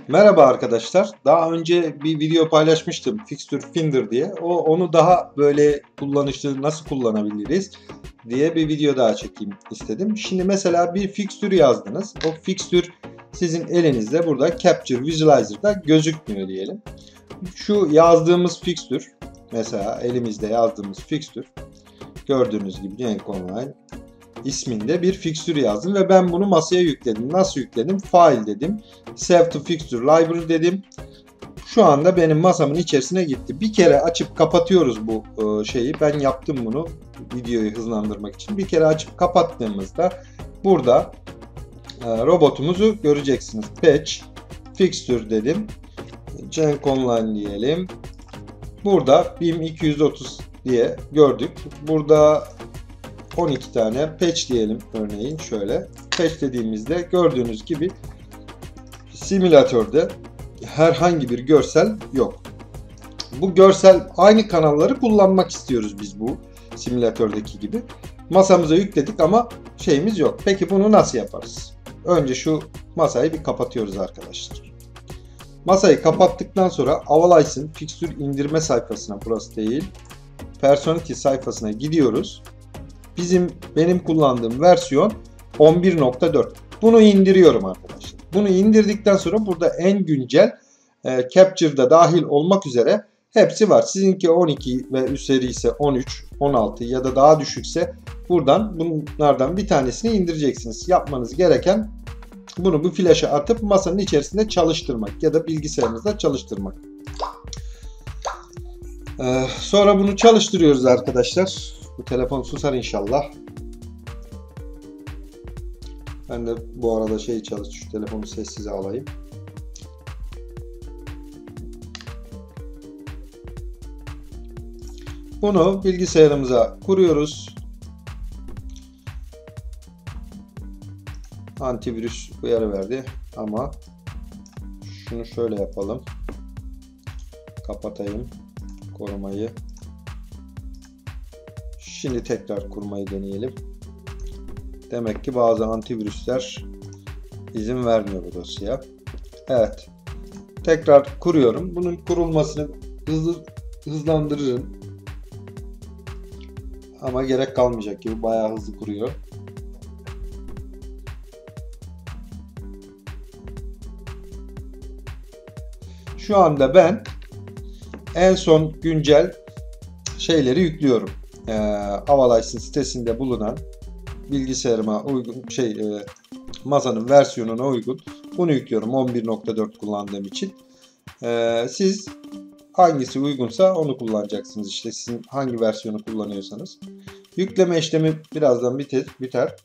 Merhaba arkadaşlar. Daha önce bir video paylaşmıştım Fixture Finder diye. Onu daha böyle kullanışlı nasıl kullanabiliriz diye bir video daha çekeyim istedim. Şimdi mesela bir fixture yazdınız. O fixture sizin elinizde burada Capture Visualizer'da gözükmüyor diyelim. Şu yazdığımız fixture, mesela elimizde yazdığımız fixture, gördüğünüz gibi Cenk Online isminde bir fixture yazdım ve ben bunu masaya yükledim. Nasıl yükledim? File dedim. Save to Fixture Library dedim. Şu anda benim masamın içerisine gitti. Bir kere açıp kapatıyoruz bu şeyi. Ben yaptım bunu videoyu hızlandırmak için. Bir kere açıp kapattığımızda burada robotumuzu göreceksiniz. Patch Fixture dedim. Cenk Online diyelim. Burada BIM 230 diye gördük. Burada 12 tane patch diyelim örneğin şöyle. Patch dediğimizde gördüğünüz gibi simülatörde herhangi bir görsel yok. Bu görsel aynı kanalları kullanmak istiyoruz biz bu simülatördeki gibi. Masamıza yükledik ama şeyimiz yok. Peki bunu nasıl yaparız? Önce şu masayı bir kapatıyoruz arkadaşlar. Masayı kapattıktan sonra Avalice'ın fixture indirme sayfasına, burası değil, Personality sayfasına gidiyoruz. Benim kullandığım versiyon 11.4. Bunu indiriyorum arkadaşlar. Bunu indirdikten sonra burada en güncel Capture'da dahil olmak üzere hepsi var. Sizinki 12 ve üzeri ise 13, 16 ya da daha düşükse buradan bunlardan bir tanesini indireceksiniz. Yapmanız gereken bunu bu flash'a atıp masanın içerisinde çalıştırmak ya da bilgisayarınızda çalıştırmak. Sonra bunu çalıştırıyoruz arkadaşlar. Bu telefon susar inşallah. Ben de bu arada şu telefonu sessize alayım. Bunu bilgisayarımıza kuruyoruz. Antivirüs uyarı verdi ama şunu şöyle yapalım. Kapatayım korumayı. Şimdi tekrar kurmayı deneyelim. Demek ki bazı antivirüsler izin vermiyor bu dosyaya. Evet. Tekrar kuruyorum. Bunun kurulmasını hızlandırırım. Ama gerek kalmayacak gibi bayağı hızlı kuruyor. Şu anda ben en son güncel şeyleri yüklüyorum. Avalice'ın sitesinde bulunan bilgisayarıma uygun masanın versiyonuna uygun bunu yüklüyorum 11.4 kullandığım için. Siz hangisi uygunsa onu kullanacaksınız. İşte sizin hangi versiyonu kullanıyorsanız. Yükleme işlemi birazdan biter.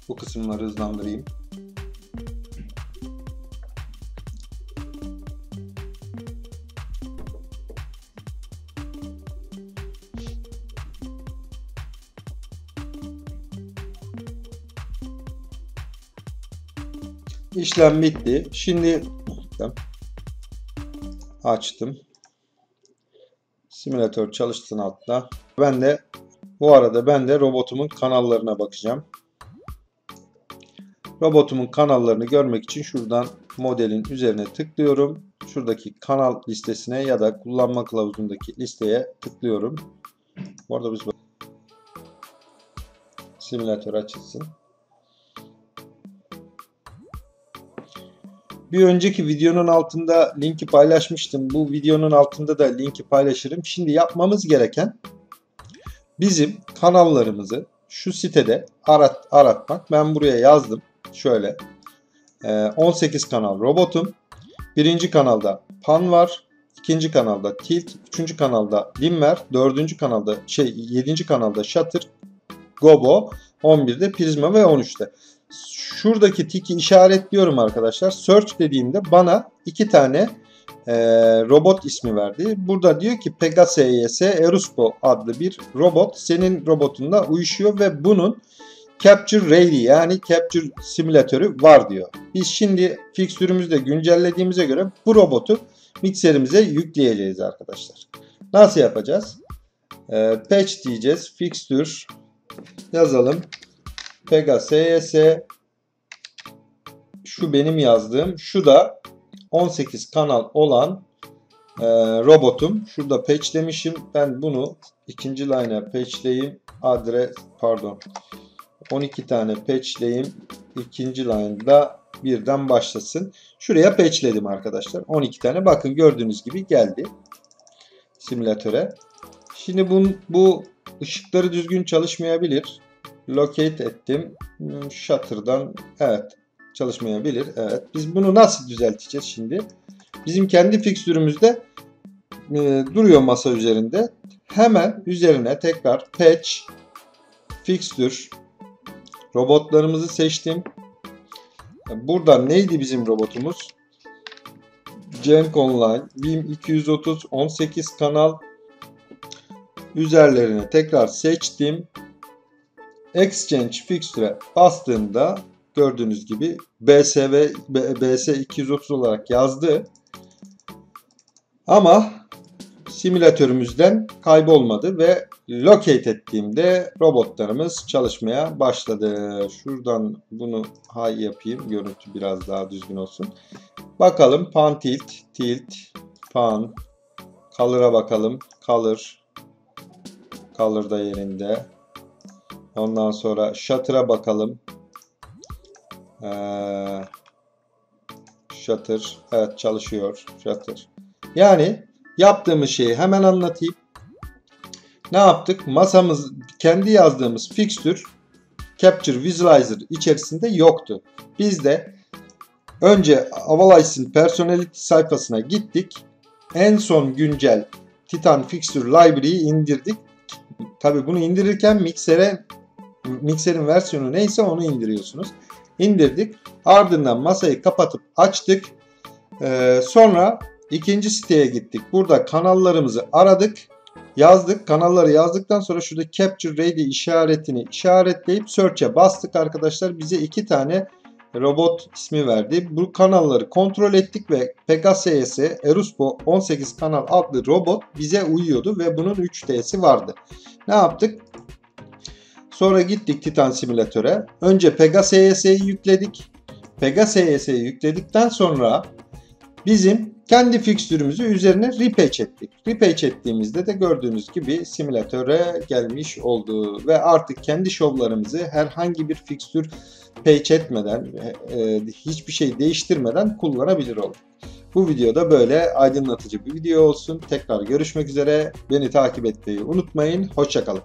Bu kısımları hızlandırayım. İşlem bitti. Şimdi açtım. Simülatör çalışsın altta. Bu arada ben de robotumun kanallarına bakacağım. Robotumun kanallarını görmek için şuradan modelin üzerine tıklıyorum. Şuradaki kanal listesine ya da kullanma kılavuzundaki listeye tıklıyorum. Bu arada simülatör açılsın. Bir önceki videonun altında linki paylaşmıştım. Bu videonun altında da linki paylaşırım. Şimdi yapmamız gereken bizim kanallarımızı şu sitede aratmak. Ben buraya yazdım. Şöyle 18 kanal robotum. Birinci kanalda Pan var. İkinci kanalda Tilt. Üçüncü kanalda Limmer. Dördüncü kanalda yedinci kanalda Shutter. Gobo. 11'de Prisma ve 13'te. Şuradaki tiki işaretliyorum arkadaşlar. Search dediğimde bana iki tane robot ismi verdi. Burada diyor ki Pegasus Eruspo adlı bir robot senin robotunla uyuşuyor ve bunun Capture Ready yani Capture simülatörü var diyor. Biz şimdi fixtürümüzü de güncellediğimize göre bu robotu mikserimize yükleyeceğiz arkadaşlar. Nasıl yapacağız? Patch diyeceğiz. Fixture yazalım. Pegasus. Şu benim yazdığım. Şu da 18 kanal olan robotum. Şurada patchlemişim. Ben bunu ikinci line'a patchleyeyim. 12 tane patchleyeyim. İkinci line'da birden başlasın. Şuraya patchledim arkadaşlar. 12 tane. Bakın gördüğünüz gibi geldi simülatöre. Şimdi bu ışıkları düzgün çalışmayabilir. Locate ettim. Shutter'dan evet çalışmayabilir. Evet. Biz bunu nasıl düzelteceğiz şimdi? Bizim kendi fixtürümüzde duruyor masa üzerinde. Hemen üzerine tekrar patch fixture robotlarımızı seçtim. Buradan neydi bizim robotumuz? Cenk Online BIM 230 18 kanal üzerlerine tekrar seçtim. Exchange Fixture'e bastığımda gördüğünüz gibi BS 230 olarak yazdı. Ama simülatörümüzden kaybolmadı ve locate ettiğimde robotlarımız çalışmaya başladı. Şuradan bunu high yapayım. Görüntü biraz daha düzgün olsun. Bakalım pan tilt, pan, color'a bakalım. Color da yerinde. Ondan sonra shutter'a bakalım. Shutter. Evet çalışıyor. Shutter. Yani yaptığımız şeyi hemen anlatayım. Ne yaptık? Masamız kendi yazdığımız fixture Capture Visualizer içerisinde yoktu. Biz de önce Avalice'in personality sayfasına gittik. En son güncel Titan Fixture Library'yi indirdik. Tabi bunu indirirken mikserin versiyonu neyse onu indiriyorsunuz. İndirdik. Ardından masayı kapatıp açtık. Sonra ikinci siteye gittik. Burada kanallarımızı aradık. Yazdık. Kanalları yazdıktan sonra şurada Capture Ready işaretini işaretleyip Search'e bastık arkadaşlar. Bize 2 tane robot ismi verdi. Bu kanalları kontrol ettik ve Pegasus Eruspo 18 kanal adlı robot bize uyuyordu ve bunun 3D'si vardı. Ne yaptık? Sonra gittik Titan simülatöre. Önce Pegasus'yi yükledik. Pegasus'yi yükledikten sonra bizim kendi fixtürümüzü üzerine repatch ettik. Repatch ettiğimizde de gördüğünüz gibi simülatöre gelmiş oldu. Ve artık kendi şovlarımızı herhangi bir fixtür patch etmeden, hiçbir şey değiştirmeden kullanabilir olduk. Bu videoda böyle aydınlatıcı bir video olsun. Tekrar görüşmek üzere. Beni takip etmeyi unutmayın. Hoşça kalın.